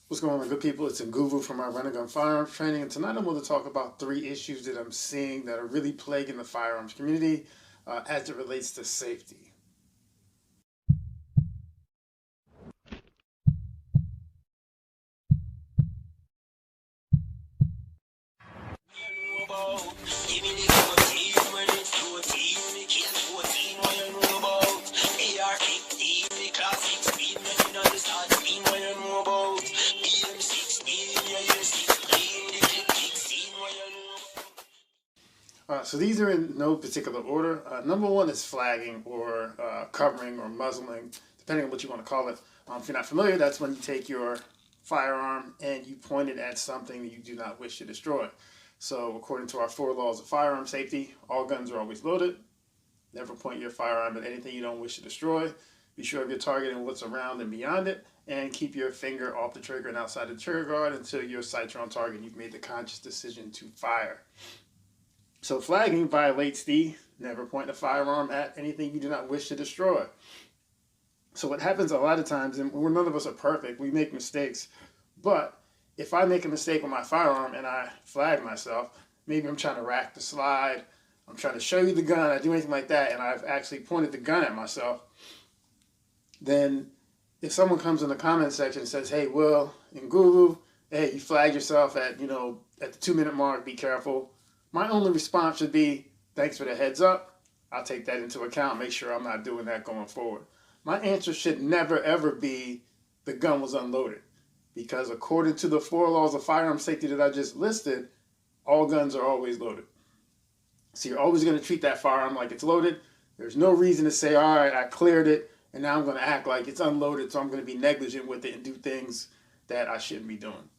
What's going on, good people? It's Nguvu from our Run and Gun Firearms Training, and tonight I'm going to talk about 3 issues that I'm seeing that are really plaguing the firearms community as it relates to safety. So these are in no particular order. Number 1 is flagging or covering or muzzling, depending on what you want to call it. If you're not familiar, that's when you take your firearm and you point it at something that you do not wish to destroy. So according to our 4 laws of firearm safety, all guns are always loaded. Never point your firearm at anything you don't wish to destroy. Be sure of your target and what's around and beyond it, and keep your finger off the trigger and outside the trigger guard until your sights are on target and you've made the conscious decision to fire. So flagging violates the never point a firearm at anything you do not wish to destroy. So what happens a lot of times, and none of us are perfect, we make mistakes, but if I make a mistake with my firearm and I flag myself, maybe I'm trying to rack the slide, I'm trying to show you the gun, I do anything like that, and I've actually pointed the gun at myself, then if someone comes in the comment section and says, hey, Will, Nguvu, hey, you flagged yourself at, at the 2-minute mark, be careful. My only response should be, thanks for the heads up. I'll take that into account, make sure I'm not doing that going forward. My answer should never, ever be, the gun was unloaded. Because according to the 4 laws of firearm safety that I just listed, all guns are always loaded. So you're always going to treat that firearm like it's loaded. There's no reason to say, all right, I cleared it, and now I'm going to act like it's unloaded, so I'm going to be negligent with it and do things that I shouldn't be doing.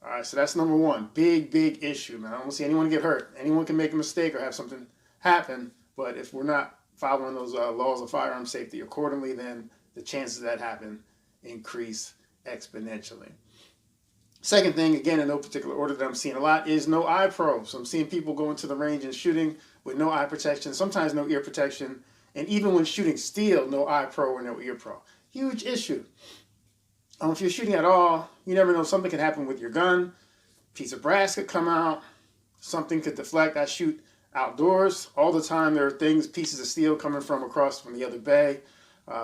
All right, so that's number 1. Big, big issue, man. I don't see anyone get hurt. Anyone can make a mistake or have something happen, but if we're not following those laws of firearm safety accordingly, then the chances that happen increase exponentially. Second thing, again, in no particular order that I'm seeing a lot, is no eye pro. So I'm seeing people go into the range and shooting with no eye protection, sometimes no ear protection, and even when shooting steel, no eye pro or no ear pro. Huge issue. If you're shooting at all, you never know, something could happen with your gun. A piece of brass could come out. Something could deflect. I shoot outdoors all the time. There are things, pieces of steel coming from across from the other bay,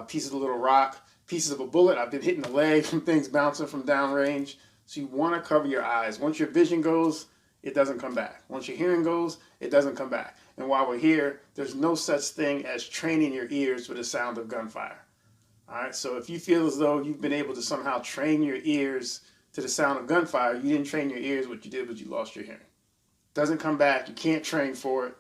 pieces of a little rock, pieces of a bullet. I've been hitting the leg from things bouncing from downrange. So you want to cover your eyes. Once your vision goes, it doesn't come back. Once your hearing goes, it doesn't come back. And while we're here, there's no such thing as training your ears for the sound of gunfire. All right, so if you feel as though you've been able to somehow train your ears to the sound of gunfire, you didn't train your ears. What you did was you lost your hearing. Doesn't come back. You can't train for it.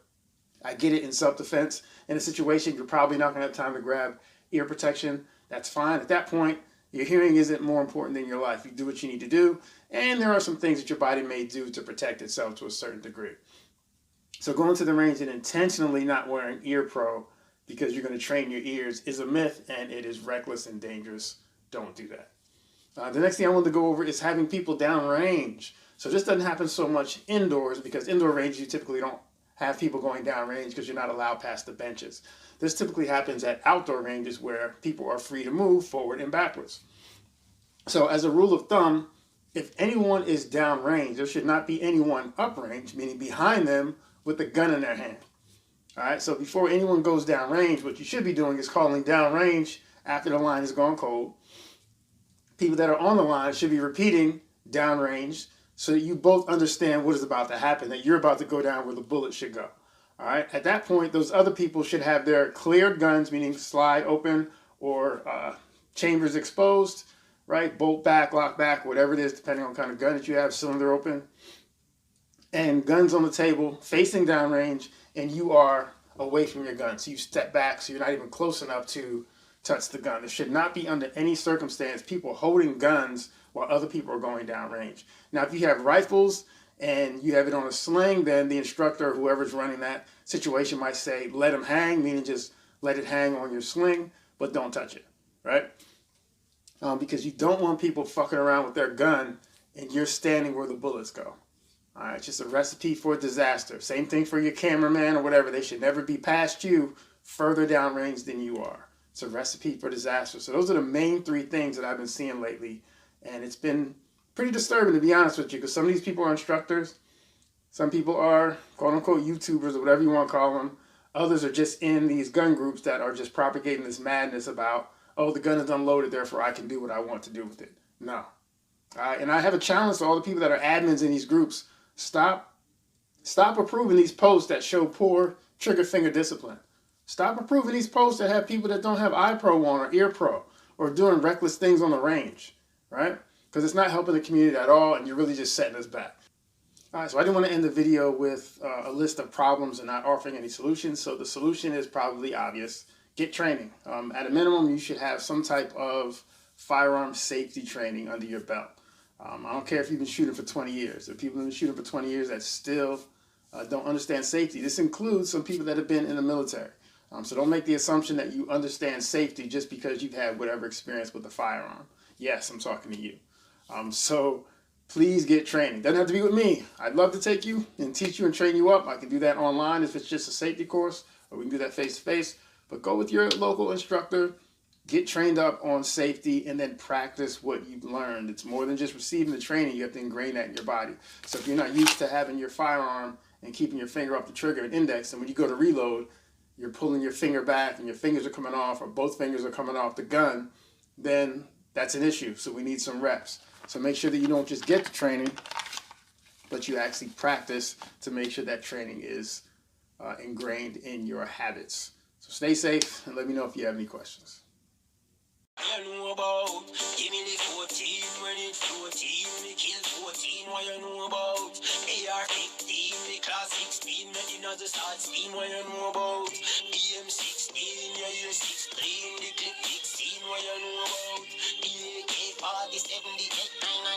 I get it in self-defense. In a situation, you're probably not going to have time to grab ear protection. That's fine. At that point, your hearing isn't more important than your life. You do what you need to do, and there are some things that your body may do to protect itself to a certain degree. So going to the range and intentionally not wearing ear pro because you're going to train your ears is a myth, and it is reckless and dangerous. Don't do that. The next thing I want to go over is having people downrange. So this doesn't happen so much indoors because indoor range you typically don't have people going downrange because you're not allowed past the benches. This typically happens at outdoor ranges where people are free to move forward and backwards. So as a rule of thumb, if anyone is downrange, there should not be anyone uprange, meaning behind them with a gun in their hand. All right, so before anyone goes downrange, what you should be doing is calling downrange after the line has gone cold. People that are on the line should be repeating downrange so that you both understand what is about to happen, that you're about to go down where the bullet should go. All right, at that point, those other people should have their cleared guns, meaning slide open or chambers exposed, right? Bolt back, lock back, whatever it is, depending on kind of gun that you have, cylinder open. And guns on the table, facing downrange, and you are away from your gun. So you step back so you're not even close enough to touch the gun. There should not be under any circumstance people holding guns while other people are going downrange. Now, if you have rifles and you have it on a sling, then the instructor, whoever's running that situation, might say, let them hang, meaning just let it hang on your sling, but don't touch it, right? Because you don't want people fucking around with their gun and you're standing where the bullets go. All right, it's just a recipe for disaster. Same thing for your cameraman or whatever. They should never be past you further downrange than you are. It's a recipe for disaster. So those are the main 3 things that I've been seeing lately. And it's been pretty disturbing, to be honest with you, because some of these people are instructors. Some people are quote-unquote YouTubers or whatever you want to call them. Others are just in these gun groups that are just propagating this madness about, oh, the gun is unloaded, therefore I can do what I want to do with it. No. And I have a challenge to all the people that are admins in these groups. Stop approving these posts that show poor trigger finger discipline. Stop approving these posts that have people that don't have eye pro on or ear pro or doing reckless things on the range, right? Because it's not helping the community at all, and you're really just setting us back. All right, so I didn't want to end the video with a list of problems and not offering any solutions. So the solution is probably obvious. Get training. At a minimum, you should have some type of firearm safety training under your belt. I don't care if you've been shooting for 20 years. If people have been shooting for 20 years that still don't understand safety. This includes some people that have been in the military. So don't make the assumption that you understand safety just because you've had whatever experience with the firearm. Yes, I'm talking to you. So please get training. Doesn't have to be with me. I'd love to take you and teach you and train you up. I can do that online if it's just a safety course, or we can do that face-to-face. But go with your local instructor, get trained up on safety, and then practice what you've learned. It's more than just receiving the training. You have to ingrain that in your body. So if you're not used to having your firearm and keeping your finger off the trigger and index, and when you go to reload, you're pulling your finger back and your fingers are coming off, or both fingers are coming off the gun, then that's an issue. So we need some reps. So make sure that you don't just get the training, but you actually practice to make sure that training is ingrained in your habits. So stay safe and let me know if you have any questions. You know about, give me the 14, when it's 14, me kill 14, what you know about, AR-15, the class 16, me another start steam, what you know about, BM-16, yeah, you're 16, the clip 16, what you know about, the AK-47, the 899,